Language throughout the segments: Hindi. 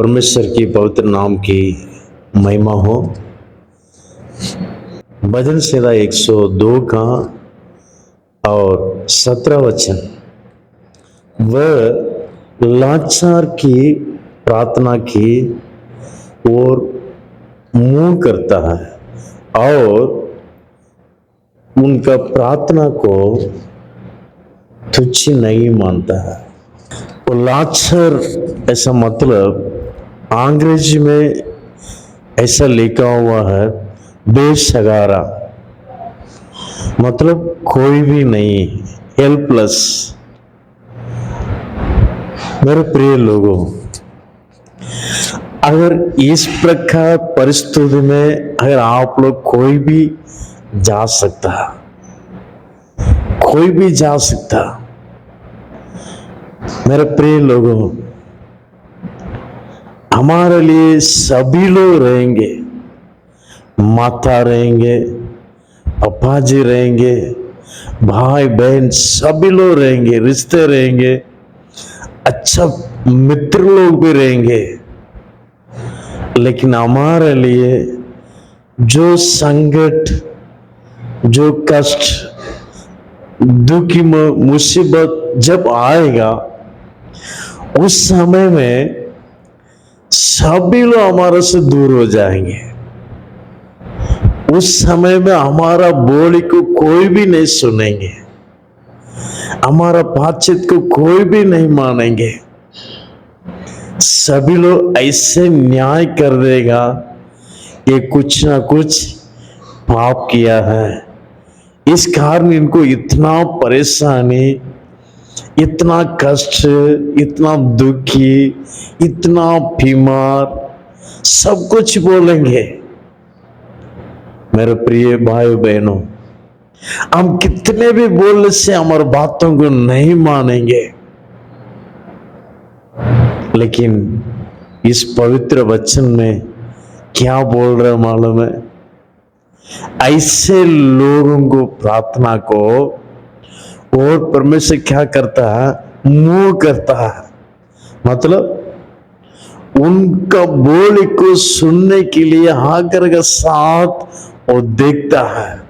परमेश्वर की पवित्र नाम की महिमा हो। भजन संहिता 102 का और 17 वचन, वह लाचार की प्रार्थना की और मुंह करता है और उनका प्रार्थना को तुच्छ नहीं मानता है। तो लाचार ऐसा मतलब अंग्रेजी में ऐसा लिखा हुआ है बेसहारा, मतलब कोई भी नहीं, हेल्पलेस। मेरे प्रिय लोगों, अगर इस प्रकार परिस्थिति में अगर आप लोग कोई भी जा सकता, कोई भी जा सकता, मेरे प्रिय लोगों, हमारे लिए सभी लोग रहेंगे, माता रहेंगे, पापा जी रहेंगे, भाई बहन सभी लोग रहेंगे, रिश्ते रहेंगे, अच्छा मित्र लोग भी रहेंगे। लेकिन हमारे लिए जो संकट, जो कष्ट, दुख, मुसीबत जब आएगा, उस समय में सभी लोग हमारे से दूर हो जाएंगे। उस समय में हमारा बोली को कोई भी नहीं सुनेंगे, हमारा बातचीत को कोई भी नहीं मानेंगे। सभी लोग ऐसे न्याय कर देगा कि कुछ ना कुछ पाप किया है, इस कारण इनको इतना परेशानी, इतना कष्ट, इतना दुखी, इतना बीमार, सब कुछ बोलेंगे। मेरे प्रिय भाई बहनों, हम कितने भी बोलने से हमारी बातों को नहीं मानेंगे, लेकिन इस पवित्र वचन में क्या बोल रहे मालूम है? ऐसे लोगों को, प्रार्थना को, और परमेश्वर क्या करता है? मुंह करता है, मतलब उनका बोल को सुनने के लिए आकर के साथ और देखता है।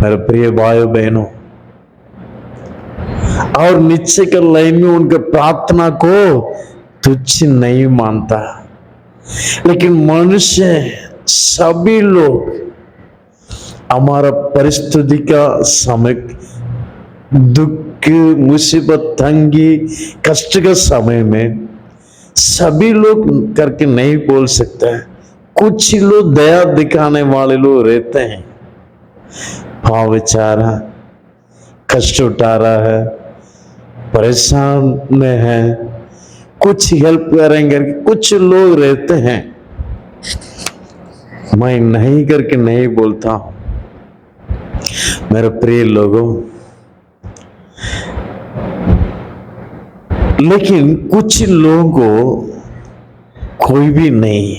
मेरे प्रिय भाइयों बहनों, और नीचे के लाइन में उनके प्रार्थना को तुच्छ नहीं मानता। लेकिन मनुष्य, सभी लोग हमारा परिस्थिति का समय, दुख, मुसीबत, तंगी, कष्ट के समय में सभी लोग करके नहीं बोल सकते हैं। कुछ ही लोग दया दिखाने वाले लोग रहते हैं। हाँ, बेचारा कष्ट उठा रहा है, परेशान में है, कुछ हेल्प करेंगे, कुछ लोग रहते हैं। मैं नहीं करके नहीं बोलता हूं। मेरे प्रिय लोगों, लेकिन कुछ लोगों को कोई भी नहीं,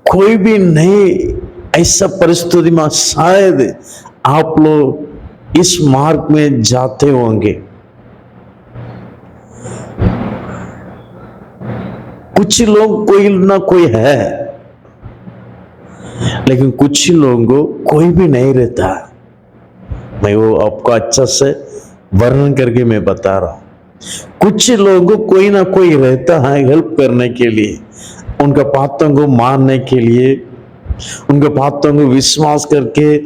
कोई भी नहीं, ऐसा परिस्थिति में शायद आप लोग इस मार्ग में जाते होंगे। कुछ लोग कोई ना कोई है, लेकिन कुछ लोगों को कोई भी नहीं रहता। मैं वो आपको अच्छा से वर्णन करके मैं बता रहा हूं। कुछ लोगों को कोई ना कोई रहता है हेल्प करने के लिए, उनका बातों को मानने के लिए, उनके बातों को विश्वास करके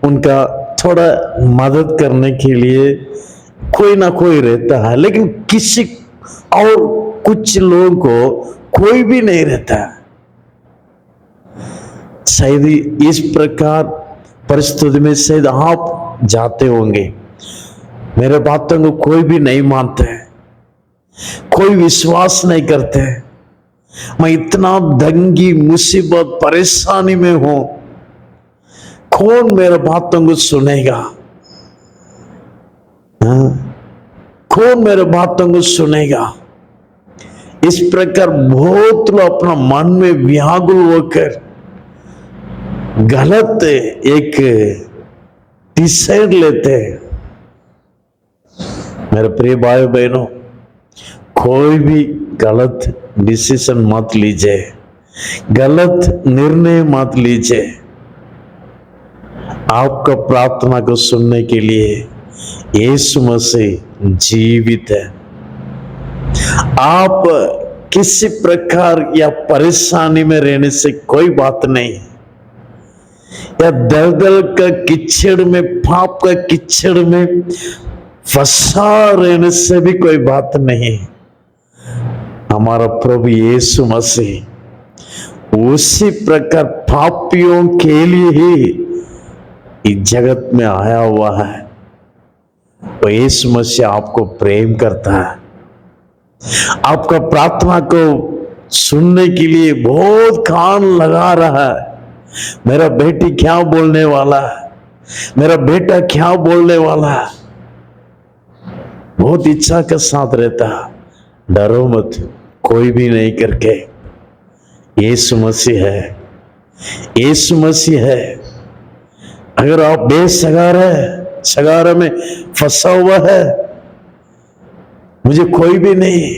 उनका थोड़ा मदद करने के लिए कोई ना कोई रहता है। लेकिन किसी और कुछ लोगों को कोई भी नहीं रहता। शायद इस प्रकार परिस्थिति में शायद आप जाते होंगे। मेरे बातों को कोई भी नहीं मानते, कोई विश्वास नहीं करते। मैं इतना दंगी, मुसीबत, परेशानी में हूं, कौन मेरे बातों को सुनेगा? कौन मेरे बातों को सुनेगा? इस प्रकार बहुत लोग अपना मन में व्याकुल होकर गलत एक डिसीजन लेते हैं। मेरे प्रिय भाई बहनों, कोई भी गलत डिसीजन मत लीजिए, गलत निर्णय मत लीजिए। आपका प्रार्थना को सुनने के लिए यीशु मसीह जीवित है। आप किसी प्रकार या परेशानी में रहने से कोई बात नहीं, या दलदल का कीचड़ में, पाप का कीचड़ में फंसा रहने से भी कोई बात नहीं। हमारा प्रभु यीशु मसीह उसी प्रकार पापियों के लिए ही इस जगत में आया हुआ है। वो यीशु मसीह आपको प्रेम करता है, आपका प्रार्थना को सुनने के लिए बहुत कान लगा रहा है। मेरा बेटी क्या बोलने वाला है, मेरा बेटा क्या बोलने वाला है, बहुत इच्छा के साथ रहता है। डरो मत, कोई भी नहीं करके यीशु मसीह है, यीशु मसीह है। अगर आप बेसगार है, सगारे में फंसा हुआ है, मुझे कोई भी नहीं,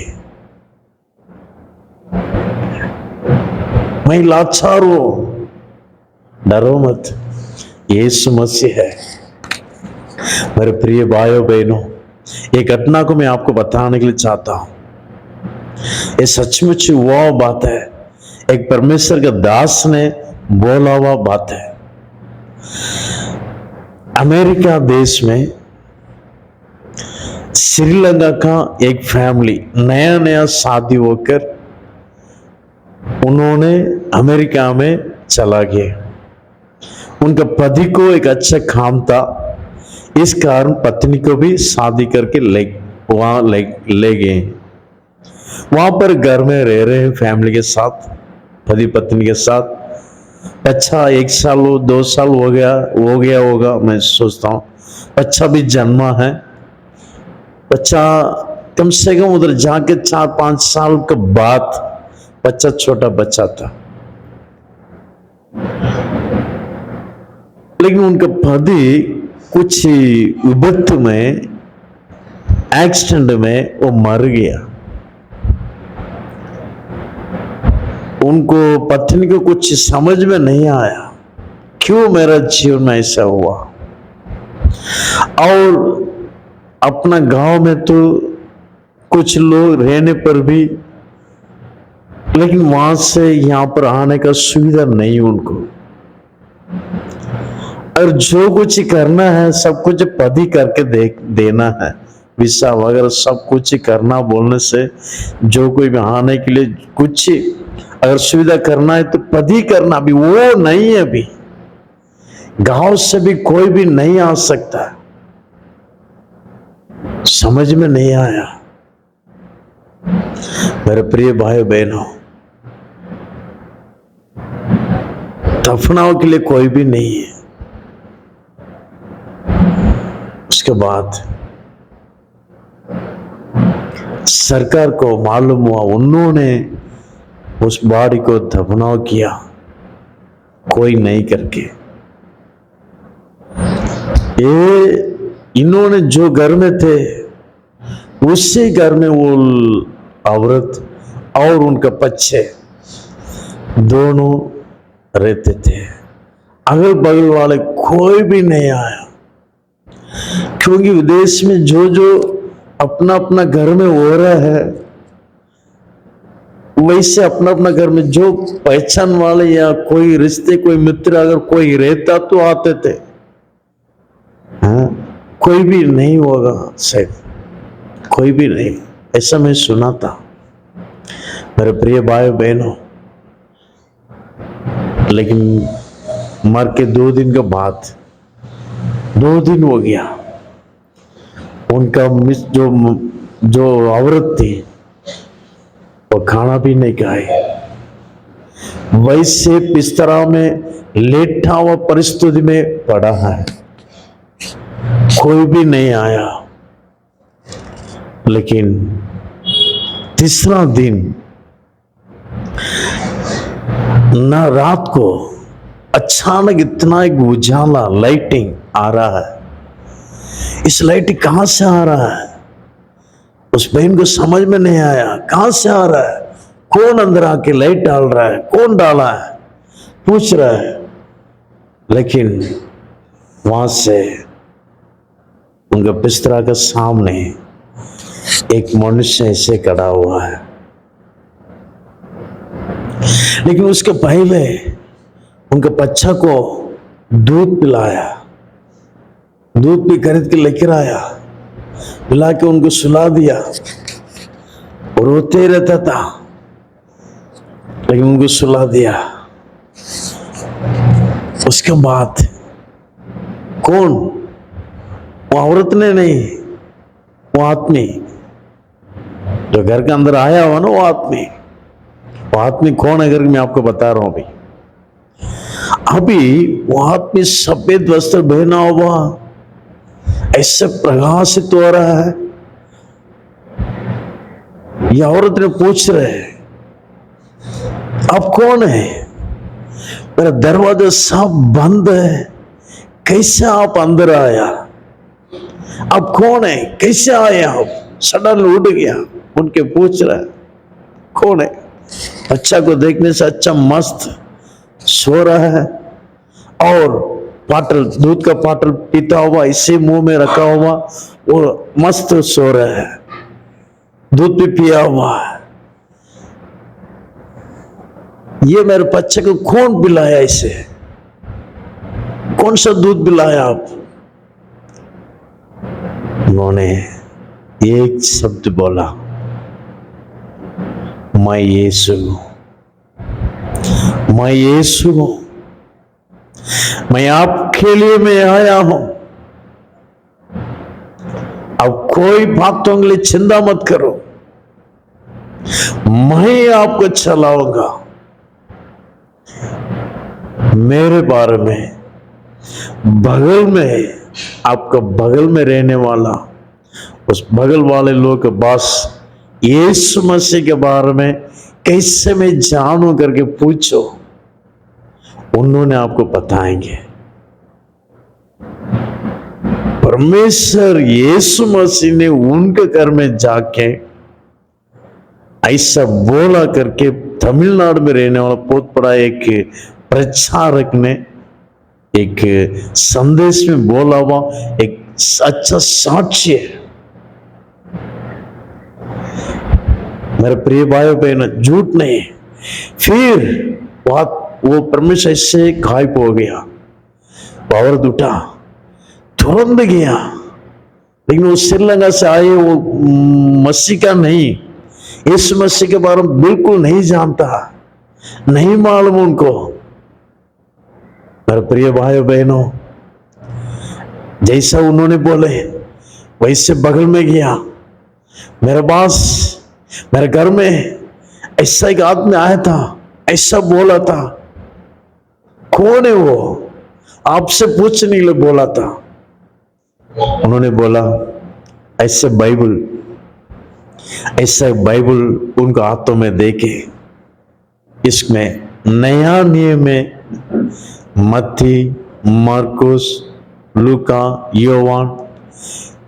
मैं लाचार हूं, डरो मत, यीशु मसीह है। मेरे प्रिय भाइयों बहनों, एक घटना को मैं आपको बताने के लिए चाहता हूं। ये सचमुच वह बात है, एक परमेश्वर का दास ने बोला हुआ बात है। अमेरिका देश में श्रीलंका का एक फैमिली नया नया शादी होकर उन्होंने अमेरिका में चला गया। उनका पति को एक अच्छा काम था, इस कारण पत्नी को भी शादी करके वहां ले गए। वहां पर घर में रह रहे हैं फैमिली के साथ, पति पत्नी के साथ। अच्छा 1 साल 2 साल हो गया होगा, मैं सोचता हूँ। बच्चा भी जन्मा है। बच्चा कम से कम उधर जाके 4-5 साल के बाद बच्चा, छोटा बच्चा था। लेकिन उनका पति कुछ विपत्ति में, एक्सीडेंट में वो मर गया। उनको पत्नी को कुछ समझ में नहीं आया, क्यों मेरा जीवन में ऐसा हुआ। और अपना गांव में तो कुछ लोग रहने पर भी, लेकिन वहां से यहां पर आने का सुविधा नहीं उनको। और जो कुछ करना है सब कुछ पति करके देना है, वीसा वगैरह सब कुछ करना बोलने से, जो कोई भी आने के लिए कुछ अगर सुविधा करना है तो पति करना, भी वो नहीं है। अभी गांव से भी कोई भी नहीं आ सकता। समझ में नहीं आया। मेरे प्रिय भाई बहनों, दफनाओं के लिए कोई भी नहीं है। उसके बाद सरकार को मालूम हुआ, उन्होंने उस बॉडी को दफनाव किया, कोई नहीं करके। ये इन्होंने जो घर में थे उसी घर में वो औरत और उनका बच्चे दोनों रहते थे। अगल बगल वाले कोई भी नहीं आया, क्योंकि विदेश में जो जो अपना अपना घर में हो रहा है, वैसे अपना अपना घर में जो पहचान वाले या कोई रिश्ते, कोई मित्र अगर कोई रहता तो आते थे। हाँ, कोई भी नहीं होगा शायद, कोई भी नहीं, ऐसा मैं सुना था। मेरे प्रिय भाई बहनों, लेकिन मर के 2 दिन के बाद, 2 दिन हो गया, उनका जो औरत थी वो खाना भी नहीं खाए, वैसे बिस्तरा में लेटा हुआ परिस्थिति में पड़ा है, कोई भी नहीं आया। लेकिन तीसरा दिन ना, रात को अचानक इतना एक उजाला, लाइटिंग आ रहा है। इस लाइटिंग कहां से आ रहा है? उस बहन को समझ में नहीं आया कहां से आ रहा है, कौन अंदर आके लाइट डाल रहा है, कौन डाला है, पूछ रहा है। लेकिन वहां से उनका बिस्तरा के सामने एक मनुष्य ऐसे खड़ा हुआ है। लेकिन उसके पहले उनके बच्चा को दूध पिलाया, दूध भी खरीद के लेकर आया, पिला के उनको सुला दिया। और रोते ही रहता था लेकिन उनको सुला दिया। उसके बाद कौन, वो औरत ने नहीं, वो आदमी जो घर के अंदर आया हुआ ना, वो आदमी कौन है करके मैं आपको बता रहा हूं। अभी वो आदमी सफेद वस्त्र पहना हुआ ऐसे प्रकाशित हो रहा है। ये औरत ने पूछ रहे आप कौन है, मेरा दरवाजा सब बंद है, कैसे आप अंदर आया, आप कौन है, कैसे आए आप। सडन उठ गया, उनके पूछ रहा है कौन है। बच्चा को देखने से अच्छा मस्त सो रहा है और पाटल, दूध का पाटल पीता हुआ इसे मुंह में रखा हुआ और मस्त सो रहा है, दूध भी पिया हुआ है। ये मेरे बच्चे को कौन पिलाया, इसे कौन सा दूध पिलाया आप। उन्होंने एक शब्द बोला, मैं यीशु हूं, मैं यीशु हूं, मैं आपके लिए मैं आया हूं। अब कोई बातों के लिए चिंता मत करो, मैं आपको चलाऊंगा। मेरे बारे में बगल में, आपका बगल में रहने वाला, उस बगल वाले लोग के पास यीशु मसीह के बारे में कैसे मैं जानूं करके पूछो, उन्होंने आपको बताएंगे। परमेश्वर यीशु मसीह ने उनके घर में जाके ऐसा बोला करके तमिलनाडु में रहने वाला बहुत बड़ा एक प्रचारक ने एक संदेश में बोला हुआ एक अच्छा साक्ष्य है। मेरे प्रिय भाई बहन, झूठ नहीं। फिर वो परमेश्वर से गायब हो गया, औरत उठा, तुरंत गया। लेकिन वो श्रीलंका से आए, वो मसीह का नहीं, इस मसीह के बारे में बिल्कुल नहीं जानता, नहीं मालूम उनको। मेरे प्रिय भाई बहनों, जैसा उन्होंने बोले वैसे बगल में गया। मेरे पास, मेरे घर में ऐसा एक आदमी आया था, ऐसा बोला था। कौन है वो, आपसे पूछने के लिए बोला था। उन्होंने बोला ऐसे बाइबल उनको हाथों में देके, इसमें नया नियम में मत्ती, मार्कुस, लूका, योवान,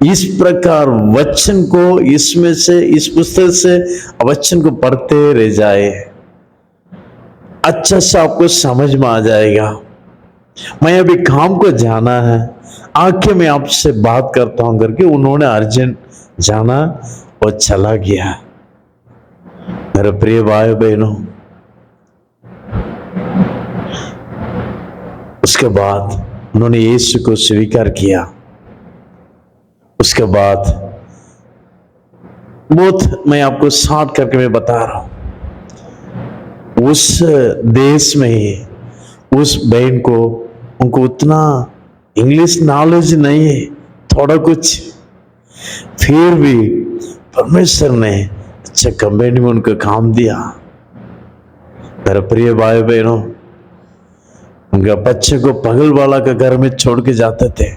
इस प्रकार वचन को, इसमें से, इस पुस्तक से वचन को पढ़ते रह जाए, अच्छा सा आपको समझ में आ जाएगा। मैं अभी काम को जाना है, आके मैं आपसे बात करता हूं करके उन्होंने अर्जेंट जाना और चला गया। मेरे प्रिय भाई बहनों, उसके बाद उन्होंने यीशु को स्वीकार किया। उसके बाद बहुत, मैं आपको शॉर्ट करके मैं बता रहा हूं, उस देश में ही उस बहन को, उनको उतना इंग्लिश नॉलेज नहीं है, थोड़ा कुछ, फिर भी परमेश्वर ने अच्छा कंपनी में उनको काम दिया। मेरे प्रिय भाई बहनों, उनके बच्चे को बगल वाला के घर में छोड़ के जाते थे।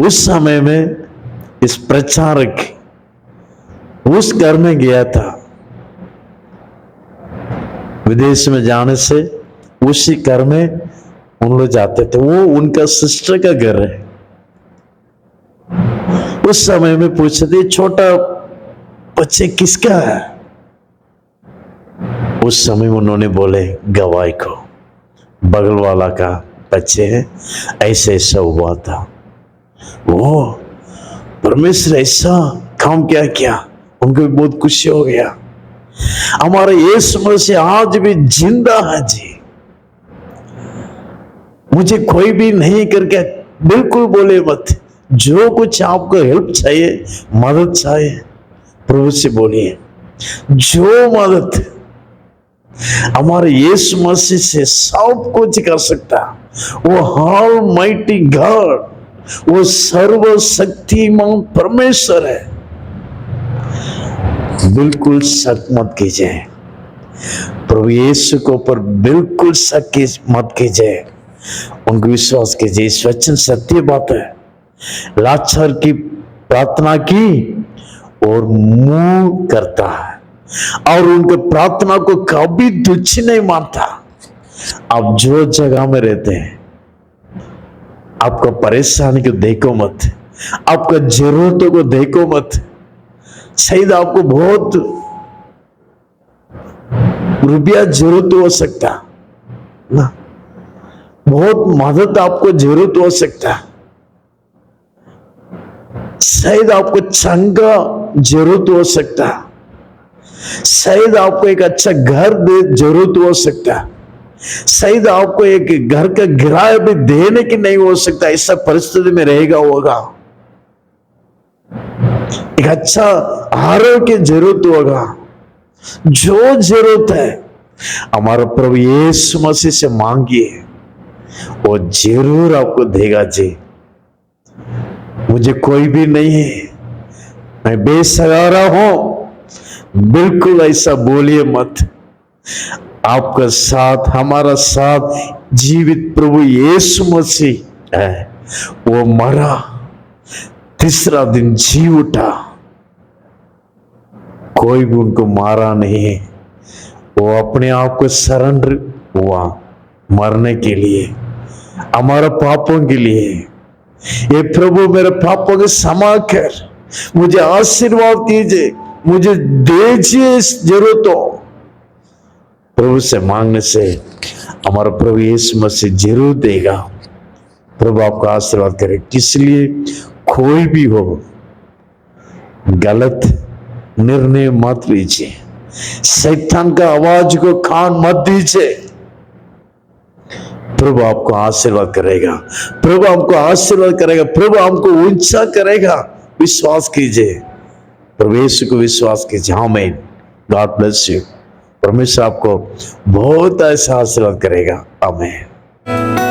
उस समय में इस प्रचारक उस घर में गया था। विदेश में जाने से उसी घर में उन लोग जाते थे। वो उनका सिस्टर का घर है। उस समय में पूछते थे छोटा बच्चे किसका है? उस समय उन्होंने बोले गवाही को, बगल वाला का बच्चे हैं, ऐसे ऐसा हुआ था। वो परमेश्वर ऐसा काम क्या किया, उनको भी बहुत खुशी हो गया। हमारा यीशु मसीह आज भी जिंदा है जी। मुझे कोई भी नहीं करके बिल्कुल बोले मत, जो कुछ आपको हेल्प चाहिए, मदद चाहिए, प्रभु से बोलिए। जो मदद हमारे यीशु मसीह से सब कुछ कर सकता, वो ऑलमाइटी गॉड, वो सर्वशक्तिमान परमेश्वर है। बिल्कुल शक मत कीजिए, प्रभु यीशु के ऊपर बिल्कुल शक मत कीजिए, उनको विश्वास कीजिए। इस वचन सत्य बात है। लाचार की प्रार्थना की और मुंह करता है और उनके प्रार्थना को कभी तुच्छ नहीं मानता। आप जो जगह में रहते हैं, आपका परेशानी को देखो मत, आपका जरूरतों को देखो मत। शायद आपको बहुत रुपया जरूरत हो सकता ना, बहुत मदद आपको जरूरत हो सकता, शायद आपको चंगा जरूरत हो सकता, शायद आपको एक अच्छा घर जरूरत हो सकता, शायद आपको एक घर का किराया भी देने की नहीं हो सकता। ऐसा परिस्थिति में रहेगा होगा, एक अच्छा आरोग्य जरूरत होगा। जो जरूरत है हमारा प्रभु यीशु मसीह से मांगिए, वो जरूर आपको देगा जी। मुझे कोई भी नहीं है, मैं बेसहारा हूं, बिल्कुल ऐसा बोलिए मत। आपका साथ, हमारा साथ जीवित प्रभु यीशु मसीह है। वो मरा, तीसरा दिन जी उठा, कोई भी उनको मारा नहीं। वो अपने आप को सरेंडर हुआ मरने के लिए, हमारा पापों के लिए। ये प्रभु मेरे पापों के क्षमा कर, मुझे आशीर्वाद कीजिए, मुझे दीजिए इस जरूरतों। प्रभु से मांगने से हमारा प्रभु यीशु मसीह जरूर देगा। प्रभु आपका आशीर्वाद करे। इसलिए कोई भी हो, गलत निर्णय मत लीजिए, शैतान का आवाज को कान मत दीजिए। प्रभु आपको आशीर्वाद करेगा, प्रभु आपको आशीर्वाद करेगा, प्रभु आपको ऊंचा करेगा। विश्वास कीजिए, प्रभु यीशु को विश्वास कीजिए। आमीन। God bless you. परमेश्वर आपको बहुत ऐसा आशीर्वाद करेगा। आमीन।